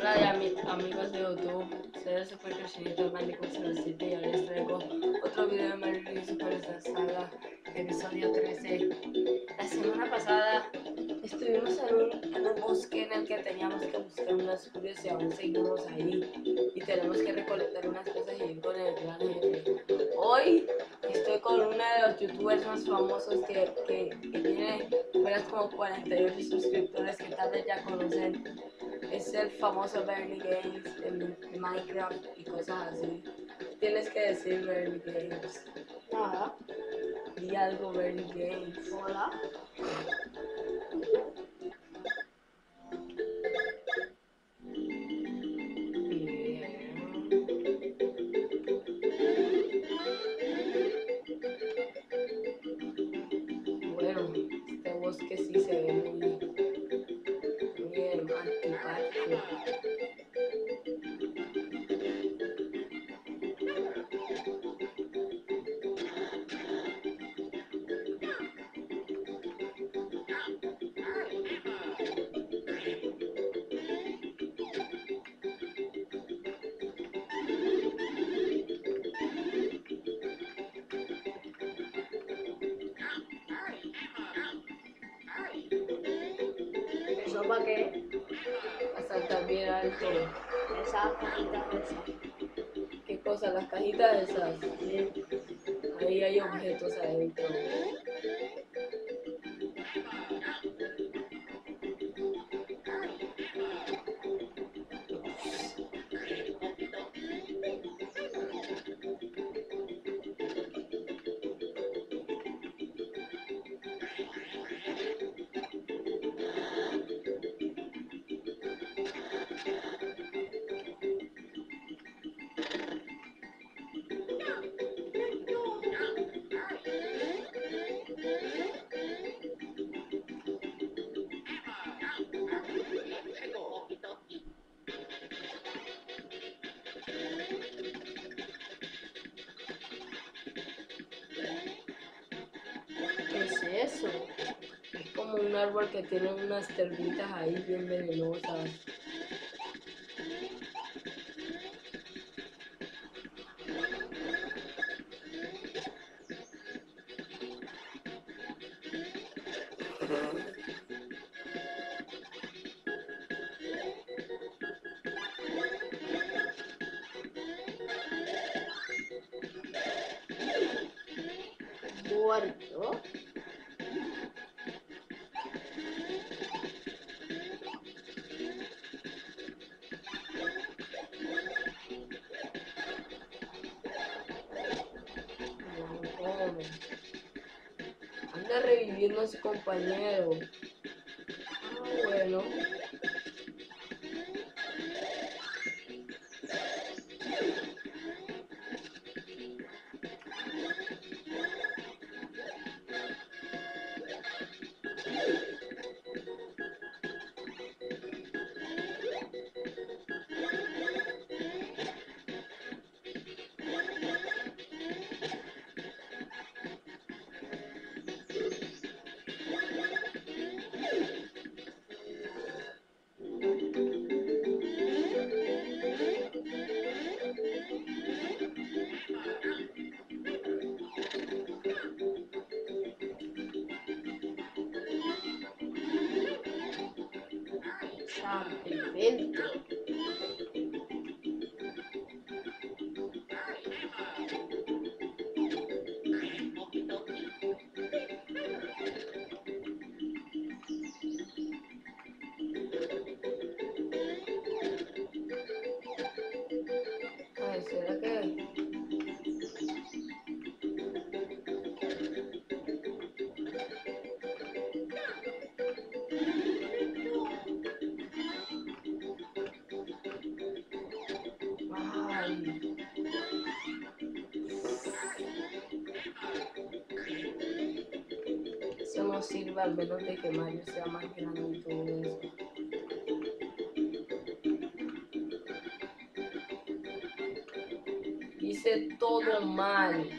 Hola ya amigos de YouTube, soy el Super Crecimiento Bandicoot 07 y ahora les traigo otro video de Mario y Super Saga, episodio 13. La semana pasada estuvimos en un bosque en el que teníamos que buscar unas curios y aún seguimos ahí y tenemos que recolectar unas cosas y ir con el gran jefe. Hoy estoy con uno de los youtubers más famosos que tiene apenas como 48 suscriptores que tal vez ya conocen. Es el famoso Bernie Games en Minecraft y cosas así. Tienes que decir Bernie Games. Nada. Di algo Bernie Games. Hola. Bueno, este bosque sí se ve muy antipático. ¿Eso para qué? A saltar bien alto. Esas cajitas esas. ¿Qué cosa? Las cajitas esas. Sí. Ahí hay objetos adentro. ¿Qué es eso? Es como un árbol que tiene unas termitas ahí bien venenosas. Muerto. No, anda reviviendo a su compañero. Ah, bueno. Champimento. Ay, ¿será que? Ay. Eso no sirve al menos de que Mario sea más grande y todo eso. Hice todo mal.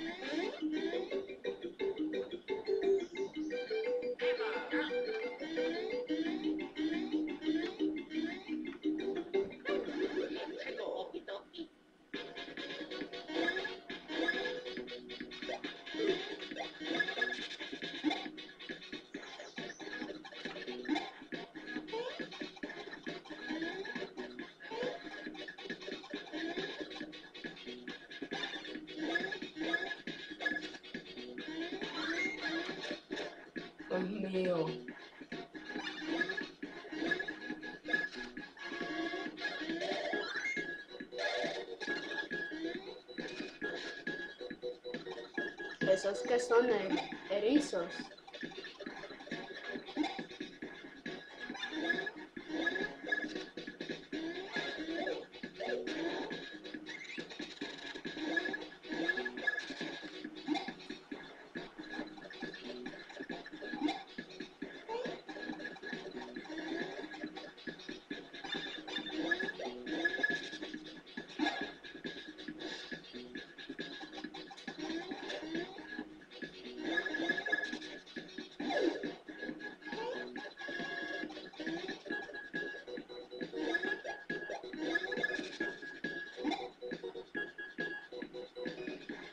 mío. Esos que son erizos.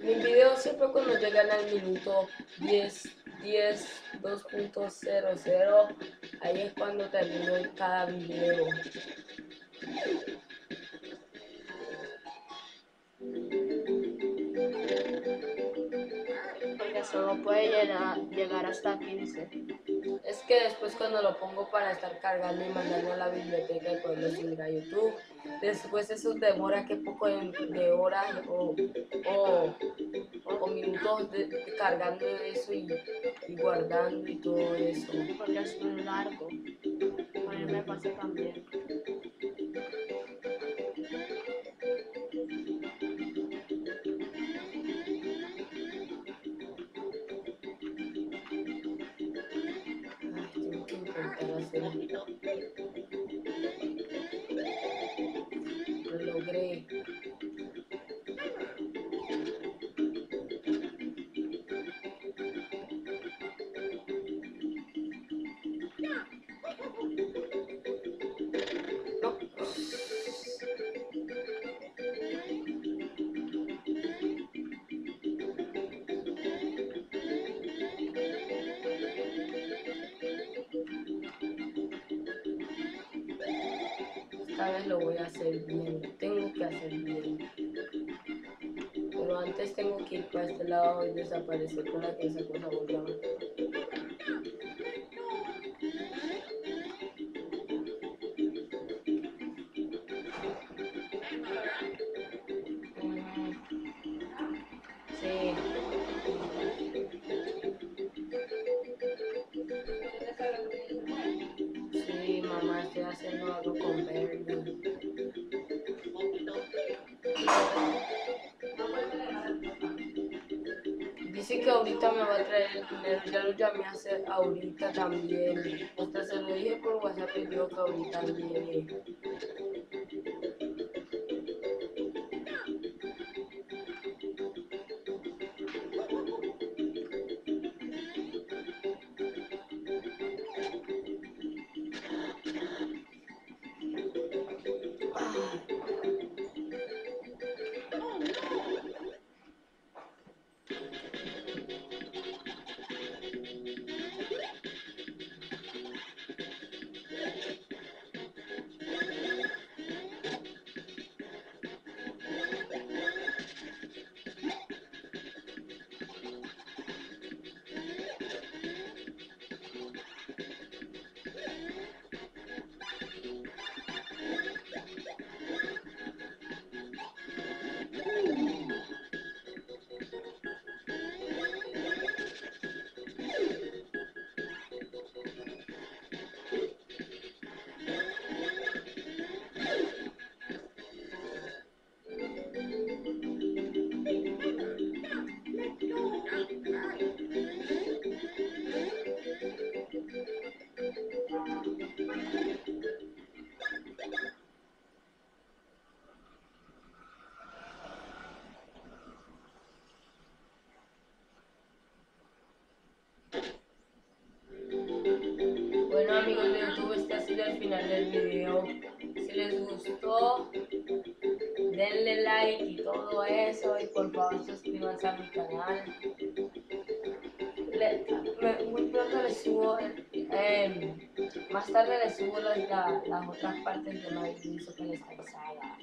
Mis videos siempre cuando llegan al minuto 2.00, ahí es cuando termino cada video. Porque solo puede llegar hasta 15. Es que después cuando lo pongo para estar cargando y mandarlo a la biblioteca y poderlo subir a YouTube, después eso demora que poco de horas o minutos cargando eso y guardando y todo eso. Porque es muy largo. A mí me pasa también. Ay, tengo que intentar hacerlo. Lo logré. No. Esta vez lo voy a hacer bien, tengo que hacer bien. Pero antes tengo que ir para este lado y desaparecer para que esa cosa vuelva. Sí. Sí, mamá, estoy haciendo algo con verde. Dice que ahorita me va a traer el dinero, ya lo llamé a hacer ahorita también. Hasta se lo dije por WhatsApp y dijo que ahorita viene. Bueno amigos de YouTube, este ha sido el final del video. Si les gustó, denle like y todo eso y por favor suscríbanse a mi canal. Muy pronto les subo, más tarde les subo las otras partes de My Musical Saga.